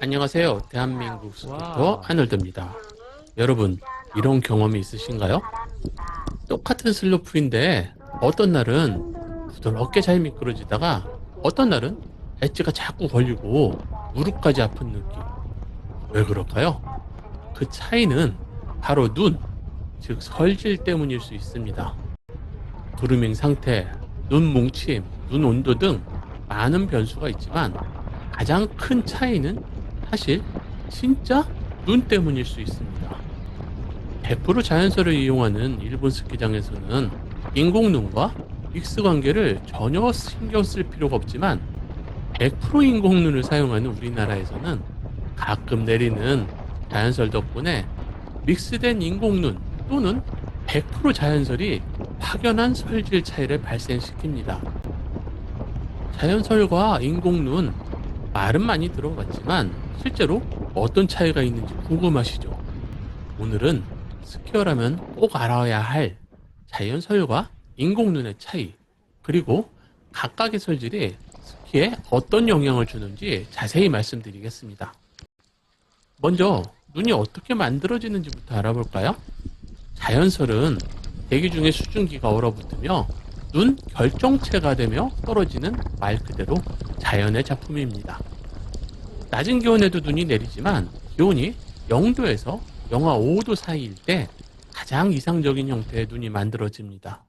안녕하세요. 대한민국 스쿠터 하늘드입니다. 여러분, 이런 경험이 있으신가요? 똑같은 슬로프인데 어떤 날은 부드럽게 잘 미끄러지다가 어떤 날은 엣지가 자꾸 걸리고 무릎까지 아픈 느낌. 왜 그럴까요? 그 차이는 바로 눈, 즉 설질 때문일 수 있습니다. 그루밍 상태, 눈 뭉침, 눈 온도 등 많은 변수가 있지만 가장 큰 차이는 사실 진짜 눈 때문일 수 있습니다. 100% 자연설을 이용하는 일본 스키장에서는 인공눈과 믹스 관계를 전혀 신경 쓸 필요가 없지만 100% 인공눈을 사용하는 우리나라에서는 가끔 내리는 자연설 덕분에 믹스된 인공눈 또는 100% 자연설이 확연한 설질 차이를 발생시킵니다. 자연설과 인공눈, 말은 많이 들어봤지만 실제로 어떤 차이가 있는지 궁금하시죠? 오늘은 스키어라면 꼭 알아야 할 자연설과 인공눈의 차이, 그리고 각각의 설질이 스키에 어떤 영향을 주는지 자세히 말씀드리겠습니다. 먼저 눈이 어떻게 만들어지는지부터 알아볼까요? 자연설은 대기 중에 수증기가 얼어붙으며 눈 결정체가 되며 떨어지는 말 그대로 자연의 작품입니다. 낮은 기온에도 눈이 내리지만 기온이 0도에서 영하 5도 사이일 때 가장 이상적인 형태의 눈이 만들어집니다.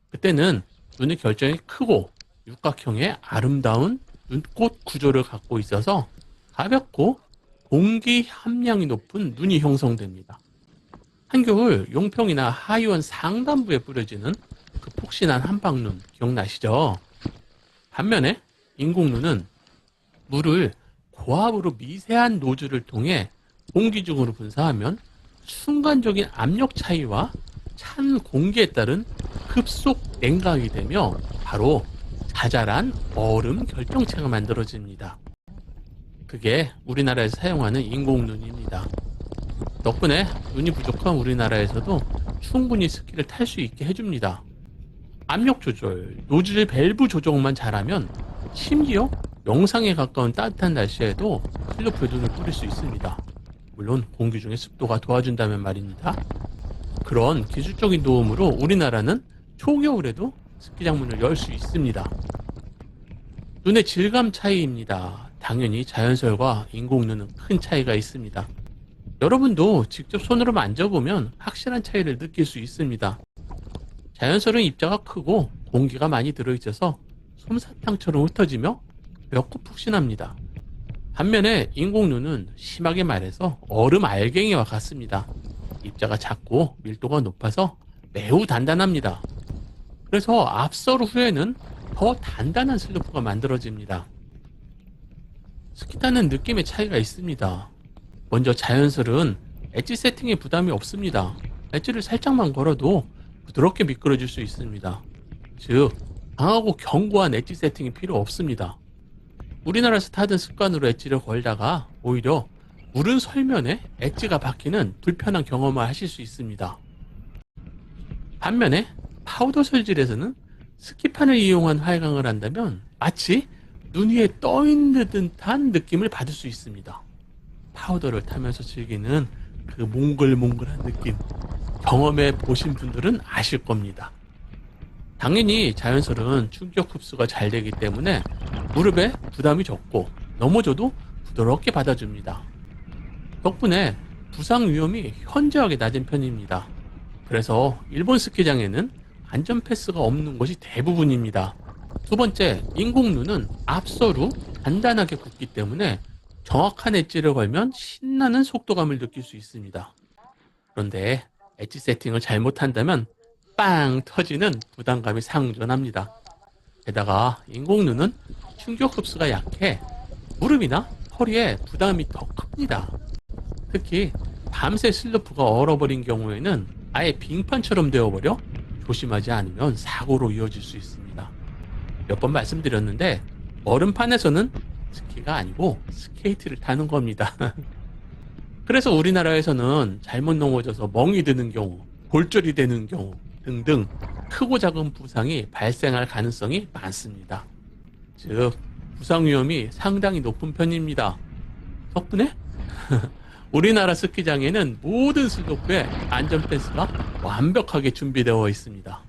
그때는 눈의 결정이 크고 육각형의 아름다운 눈꽃 구조를 갖고 있어서 가볍고 공기 함량이 높은 눈이 형성됩니다. 한겨울 용평이나 하이원 상단부에 뿌려지는 그 폭신한 한방눈 기억나시죠? 반면에 인공눈은 물을 고압으로 미세한 노즐을 통해 공기 중으로 분사하면 순간적인 압력 차이와 찬 공기에 따른 급속 냉각이 되며 바로 자잘한 얼음 결정체가 만들어집니다. 그게 우리나라에서 사용하는 인공눈입니다. 덕분에 눈이 부족한 우리나라에서도 충분히 스키를 탈 수 있게 해줍니다. 압력 조절, 노즐 밸브 조정만 잘하면 심지어 영상에 가까운 따뜻한 날씨에도 슬로프에 눈을 뿌릴 수 있습니다. 물론 공기 중에 습도가 도와준다면 말입니다. 그런 기술적인 도움으로 우리나라는 초겨울에도 스키장 문을 열 수 있습니다. 눈의 질감 차이입니다. 당연히 자연설과 인공눈은 큰 차이가 있습니다. 여러분도 직접 손으로 만져보면 확실한 차이를 느낄 수 있습니다. 자연설은 입자가 크고 공기가 많이 들어있어서 솜사탕처럼 흩어지며 맵고 푹신합니다. 반면에 인공눈은 심하게 말해서 얼음 알갱이와 같습니다. 입자가 작고 밀도가 높아서 매우 단단합니다. 그래서 앞설 후에는 더 단단한 슬로프가 만들어집니다. 스키 타는 느낌의 차이가 있습니다. 먼저 자연설은 엣지 세팅에 부담이 없습니다. 엣지를 살짝만 걸어도 부드럽게 미끄러질 수 있습니다. 즉, 강하고 견고한 엣지 세팅이 필요 없습니다. 우리나라에서 타던 습관으로 엣지를 걸다가 오히려 무른 설면에 엣지가 박히는 불편한 경험을 하실 수 있습니다. 반면에 파우더 설질에서는 스키판을 이용한 활강을 한다면 마치 눈 위에 떠 있는 듯한 느낌을 받을 수 있습니다. 파우더를 타면서 즐기는 그 몽글몽글한 느낌, 경험해 보신 분들은 아실 겁니다. 당연히 자연설은 충격 흡수가 잘 되기 때문에 무릎에 부담이 적고 넘어져도 부드럽게 받아줍니다. 덕분에 부상 위험이 현저하게 낮은 편입니다. 그래서 일본 스키장에는 안전 패스가 없는 것이 대부분입니다. 두 번째, 인공눈은 앞서로 단단하게 붙기 때문에 정확한 엣지를 걸면 신나는 속도감을 느낄 수 있습니다. 그런데 엣지 세팅을 잘못한다면 빵 터지는 부담감이 상존합니다. 게다가 인공눈은 충격 흡수가 약해 무릎이나 허리에 부담이 더 큽니다. 특히 밤새 슬로프가 얼어버린 경우에는 아예 빙판처럼 되어버려 조심하지 않으면 사고로 이어질 수 있습니다. 몇 번 말씀드렸는데 얼음판에서는 스키가 아니고 스케이트를 타는 겁니다. 그래서 우리나라에서는 잘못 넘어져서 멍이 드는 경우, 골절이 되는 경우 등등 크고 작은 부상이 발생할 가능성이 많습니다. 즉, 부상 위험이 상당히 높은 편입니다. 덕분에 우리나라 스키장에는 모든 슬로프에 안전 펜스가 완벽하게 준비되어 있습니다.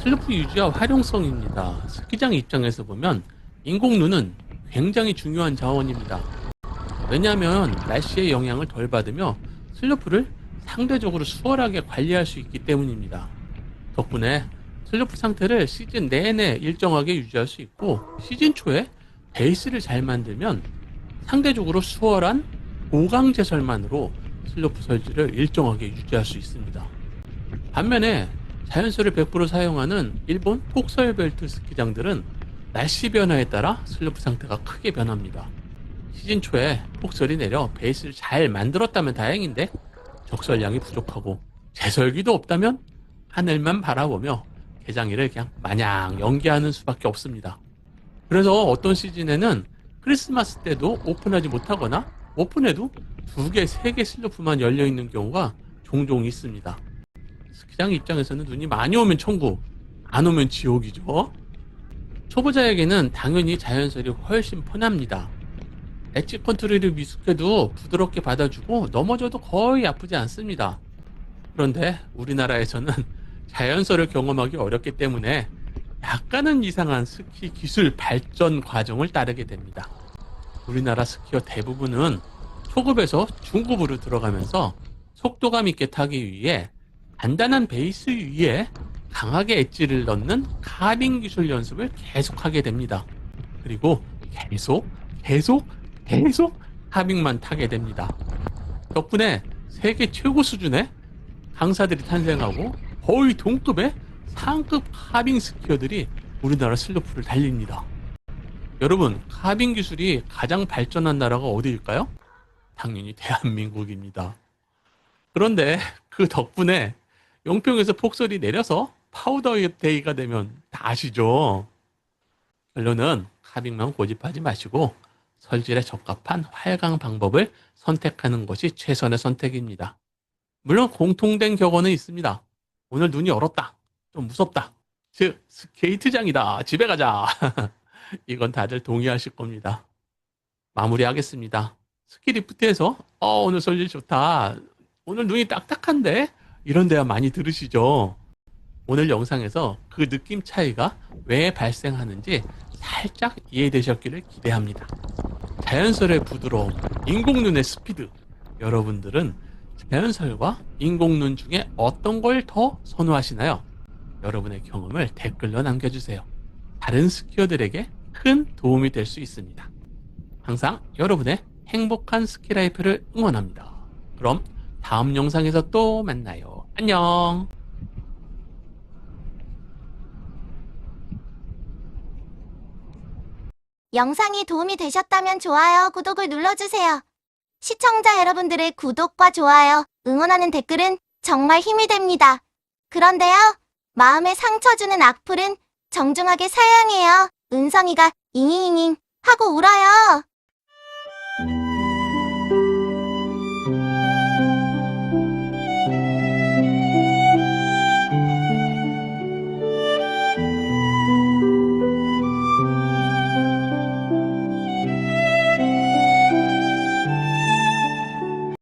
슬로프 유지와 활용성입니다. 스키장 입장에서 보면 인공눈은 굉장히 중요한 자원입니다. 왜냐하면 날씨의 영향을 덜 받으며 슬로프를 상대적으로 수월하게 관리할 수 있기 때문입니다. 덕분에 슬로프 상태를 시즌 내내 일정하게 유지할 수 있고, 시즌 초에 베이스를 잘 만들면 상대적으로 수월한 고강제설만으로 슬로프 설지를 일정하게 유지할 수 있습니다. 반면에 자연설을 100% 사용하는 일본 폭설벨트 스키장들은 날씨 변화에 따라 슬로프 상태가 크게 변합니다. 시즌 초에 폭설이 내려 베이스를 잘 만들었다면 다행인데, 적설량이 부족하고 제설기도 없다면 하늘만 바라보며 개장일을 그냥 마냥 연기하는 수밖에 없습니다. 그래서 어떤 시즌에는 크리스마스 때도 오픈하지 못하거나 오픈해도 2개, 3개 슬로프만 열려있는 경우가 종종 있습니다. 스키장 입장에서는 눈이 많이 오면 천국, 안 오면 지옥이죠. 초보자에게는 당연히 자연설이 훨씬 편합니다. 엣지 컨트롤이 미숙해도 부드럽게 받아주고 넘어져도 거의 아프지 않습니다. 그런데 우리나라에서는 자연설을 경험하기 어렵기 때문에 약간은 이상한 스키 기술 발전 과정을 따르게 됩니다. 우리나라 스키어 대부분은 초급에서 중급으로 들어가면서 속도감 있게 타기 위해 간단한 베이스 위에 강하게 엣지를 넣는 카빙 기술 연습을 계속하게 됩니다. 그리고 계속 카빙만 타게 됩니다. 덕분에 세계 최고 수준의 강사들이 탄생하고 거의 동급의 상급 카빙 스키어들이 우리나라 슬로프를 달립니다. 여러분, 카빙 기술이 가장 발전한 나라가 어디일까요? 당연히 대한민국입니다. 그런데 그 덕분에 용평에서 폭설이 내려서 파우더 데이가 되면 다 아시죠? 결론은 카빙만 고집하지 마시고 설질에 적합한 활강 방법을 선택하는 것이 최선의 선택입니다. 물론 공통된 격언은 있습니다. 오늘 눈이 얼었다. 좀 무섭다. 즉, 스케이트장이다. 집에 가자. 이건 다들 동의하실 겁니다. 마무리하겠습니다. 스키리프트에서 오늘 설질 좋다. 오늘 눈이 딱딱한데? 이런 대화 많이 들으시죠? 오늘 영상에서 그 느낌 차이가 왜 발생하는지 살짝 이해되셨기를 기대합니다. 자연설의 부드러움, 인공눈의 스피드. 여러분들은 자연설과 인공눈 중에 어떤 걸 더 선호하시나요? 여러분의 경험을 댓글로 남겨주세요. 다른 스키어들에게 큰 도움이 될 수 있습니다. 항상 여러분의 행복한 스키라이프를 응원합니다. 그럼 다음 영상에서 또 만나요. 안녕! 영상이 도움이 되셨다면 좋아요, 구독을 눌러주세요. 시청자 여러분들의 구독과 좋아요, 응원하는 댓글은 정말 힘이 됩니다. 그런데요, 마음에 상처 주는 악플은 정중하게 사양해요. 은성이가 잉잉잉 하고 울어요.